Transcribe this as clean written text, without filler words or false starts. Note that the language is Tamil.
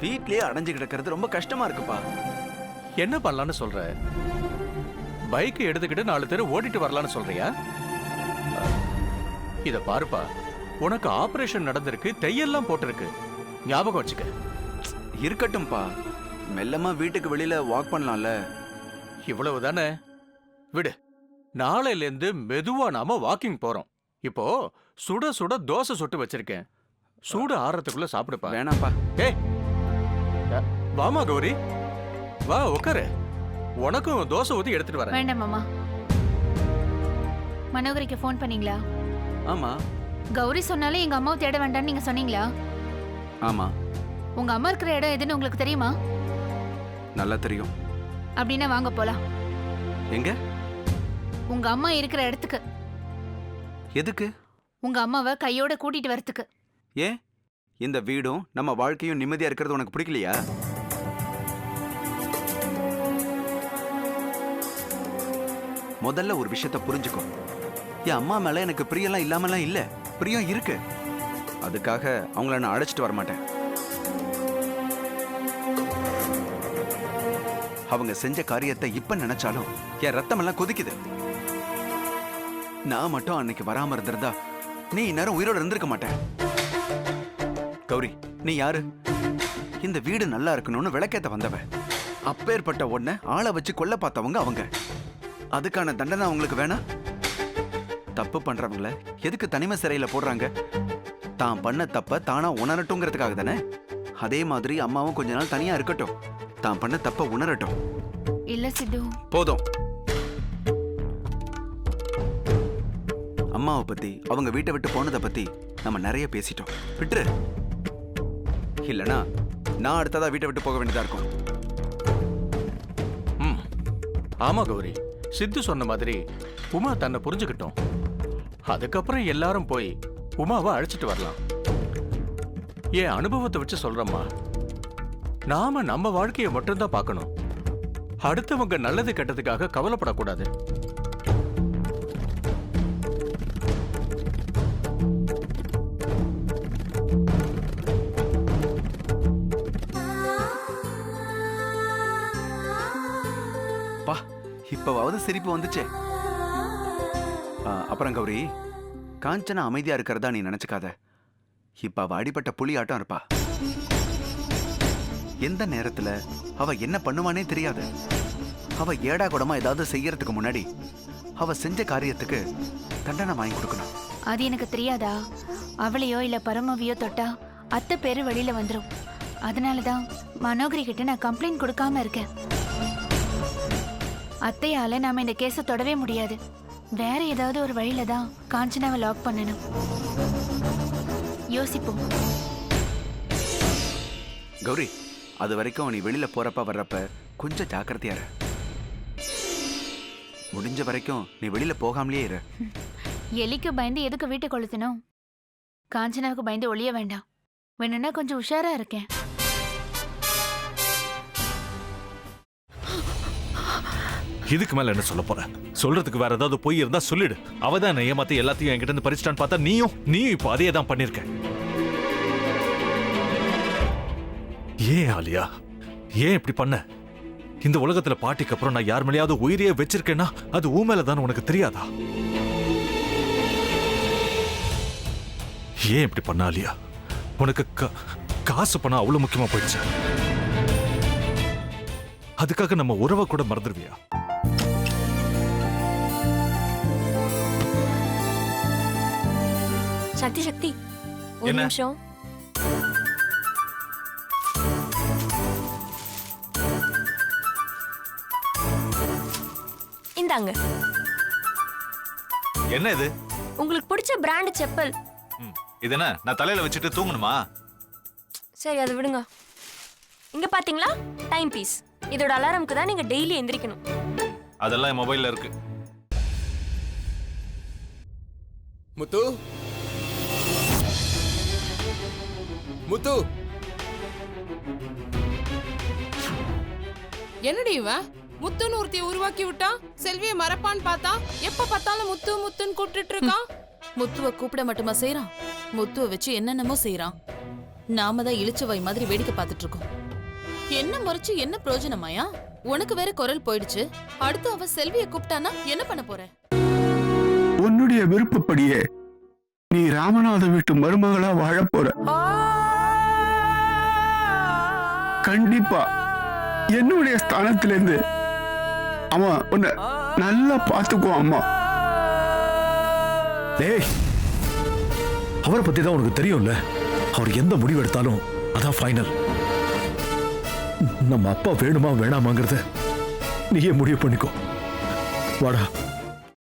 வீட்லயே அடைஞ்சு கிடக்கிறது ரொம்ப கஷ்டமா இருக்குப்பா. என்ன பண்ணலான்னு சொல்ற? பைக் எடுத்துக்கிட்டு 4 பேர் ஓடிட்டு வரலான்னு சொல்றியா? இத பாருப்பா, உனக்கு ஆபரேஷன் நடந்திருக்கு, தையெல்லாம் போட்டிருக்கு, ஞாபகம் வச்சுக்க. இருக்கட்டும்பா, மெல்லமா வீட்டுக்கு வெளியில வாக் பண்ணலாம்ல. இவ்வளவு தானே, விடு. நாளையில இருந்து மெதுவா நாம வாக்கிங் போறோம். இப்போ சுட சுட தோசை சுட்டு வச்சிருக்கேன், சூடு ஆறதுக்குள்ள சாப்பிடுப்பா. வேணாப்பா. ஏய், வாமா கௌரி, வா உட்காரு. உனக்கும் தோசை ஊத்தி எடுத்துட்டு வரேன். வேண்டாம் மாமா. மனோகரிக்கு ஃபோன் பண்ணீங்களா? ஆமா. கௌரி சொன்னாலே எங்க அம்மாவை தேட வேண்டாம்னு நீங்க சொன்னீங்களா? ஆமா. உங்க அம்மா இருக்கிற இடம் எதுன்னு உங்களுக்கு தெரியுமா? நல்லா தெரியும். அப்படின்னா வாங்க போலாம். எங்க? உங்க அம்மா இருக்கிற இடத்துக்கு. எதுக்கு? உங்க அம்மாவை கையோட கூட்டிட்டு வரதுக்கு. ஏன் இந்த வீடும் நம்ம வாழ்க்கையும் நிம்மதியா இருக்கிறது உனக்கு பிடிக்கலையா? முதல்ல ஒரு விஷயத்தை புரிஞ்சுக்கோ. என் அம்மா மேல எனக்கு பிரியெல்லாம் இல்லாமலாம் இல்ல, பிரியம் இருக்கு. அதுக்காக அவங்கள நான் அழைச்சிட்டு வர மாட்டேன். அவங்க செஞ்ச காரியத்தை இப்ப நினைச்சாலும் என் ரத்தம் எல்லாம் கொதிக்குது. நான் மட்டும் அன்னைக்கு வராம இருந்திருந்தா நீ இந்நேரம் உயிரோட இருந்திருக்க மாட்டேன். கௌரி, நீ யாரு? இந்த வீடு நல்லா இருக்கணும்னு விளக்கேத்த வந்தவ. அப்பேற்பட்ட ஒன்ன ஆளை வச்சு கொல்ல பார்த்தவங்க அவங்க. அதுக்கான தண்டனை அவங்களுக்கு வேணா? தப்பு பண்றவங்கள எதுக்கு தனிமை சிறையில போடுறாங்க? தான் பண்ண தப்ப தானா உணரட்டுங்கிறதுக்காக தானே. அதே மாதிரி அம்மாவும் கொஞ்ச நாள் தனியா இருக்கட்டும், தான் பண்ண தப்ப உணரட்டும். இல்ல சித்து, போதும். அம்மாவை பத்தி, அவங்க வீட்டை விட்டு போனதை பத்தி நம்ம நிறைய பேசிட்டோம். விட்டுரு. இல்லனா நான் அடுத்ததா வீட்டை விட்டு போக வேண்டியதா இருக்கும். ஆமா கௌரி, சித்து சொன்ன மாதிரி உமா தன்னை புரிஞ்சுக்கிட்டோம். அதுக்கப்புறம் எல்லாரும் போய் உமாவை அழைச்சிட்டு வரலாம். என் அனுபவத்தை வச்சு சொல்றம்மா, நாம நம்ம வாழ்க்கையை மட்டும்தான் பார்க்கணும். அடுத்தவங்க நல்லது கெட்டதுக்காக கவலைப்படக்கூடாது. பா, இப்பவாவது சிரிப்பு வந்துச்சே. அப்புறம் கௌரி, காஞ்சனா அமைதியா இருக்கிறதா நீ நினைச்சுக்காத. இப்ப அவ அடிபட்ட புலி ஆட்டம் இருப்பா. எந்த நேரத்துல அவ என்ன பண்ணுவானே தெரியாது. அவ ஏடா கூடமா ஏதாவது செய்யறதுக்கு முன்னாடி அவ செஞ்ச காரியத்துக்கு தண்டனை வாங்கி கொடுக்கணும். அது எனக்கு தெரியாதா? அவளையோ இல்ல பரமவியோ தொட்டா அத்தை பேரு வெளியில வந்துரும். அதனாலதான் மனோகரி கிட்ட நான் கம்ப்ளைண்ட் கொடுக்காம இருக்கேன். அத்தையால நாம இந்த கேஸை தொடவே முடியாது. வேற ஏதாவது ஒரு வழியில தான் காஞ்சனாவை லாக் பண்ணணும். யோசிப்போம். கௌரி, அது வரைக்கும் நீ வெளியில போறப்ப வர்றப்ப கொஞ்சம் ஜாக்கிரதையா இரு. முடிஞ்ச வரைக்கும் நீ வெளியில போகாமலே இரு. எலிக்கு பயந்து எதுக்கு வீட்டை கொளுத்தணும்? காஞ்சனாவுக்கு பயந்து ஒளிய வேண்டாம். வேணும்னா கொஞ்சம் உஷாரா இருக்கேன். இதுக்கு மேல என்ன சொல்ல போற? சொல்றதுக்கு வேற ஏதாவது பொய் இருந்தா சொல்லிடு. அவதான் ஏமாத்தி எல்லாத்தையும் என்கிட்ட இருந்து பறிச்சிட்டான்னு பார்த்தா நீயும் இப்ப அதே தான் பண்ணிருக்க. ஏன் ஆலியா, ஏன் இப்படி பண்ண? இந்த உலகத்துல பாட்டிக்கு அப்புறம் நான் யார் மேலேயாவது உயிரையே வச்சிருக்கேன்னா அது ஊ மேலதான் உனக்கு தெரியாதா? ஏன் இப்படி பண்ண ஆலியா? உனக்கு காசு பணம் அவ்வளவு முக்கியமா போயிடுச்சு. அதுக்காக நம்ம உறவை கூட மறந்துடுவியா? சக்தி சக்தி, ஒரு நிமிஷம். இந்தாங்க. என்ன இது? உங்களுக்கு பிடிச்ச பிராண்ட் செப்பல். இது என்ன நான் தலையில வச்சுட்டு தூங்கணுமா? சரி, அதை விடுங்க. இங்க பாத்தீங்களா, டைம் பீஸ். இதோட அலாரம்க்கு தான் நீங்க டெய்லி எந்திரிக்கணும். அதெல்லாம் என் மொபைல்ல இருக்கு. முத்து, முத்து, என்னடி இவன் முத்துன்னு ஒருத்தைய உருவாக்கி விட்டான். செல்வியை மறப்பான்னு பார்த்தா எப்ப பார்த்தாலும் முத்து முத்துன்னு கூப்பிட்டு இருக்கான். முத்துவ கூப்பிட மட்டுமா செய்யறான்? முத்துவ வச்சு என்னென்னமோ செய்யறான். நாம தான் இழிச்சவை மாதிரி வேடிக்கை பார்த்துட்டு இருக்கோம். என்ன முறைச்சு என்ன பிரயோஜனமாயா? உனக்கு வேற குரல் போயிடுச்சு. அடுத்து அவ செல்வியை கூப்பிட்டானா என்ன பண்ண போற? உன்னுடைய விருப்பப்படியே நீ ராமநாத வீட்டு மருமகளா வாழ போற. கண்டிப்பா என்னுடைய ஸ்தானத்திலிருந்து அவன் உன்னை நல்லா பார்த்துக்குவான் அம்மா. டேய், அவரை பத்தி தான் உனக்கு தெரியும்ல. அவர் எந்த முடிவு எடுத்தாலும் அதான் ஃபைனல். நம்ம அப்பா வேணுமா வேணாமாங்கிறத நீயே முடிவு பண்ணிக்கோ. வாடா.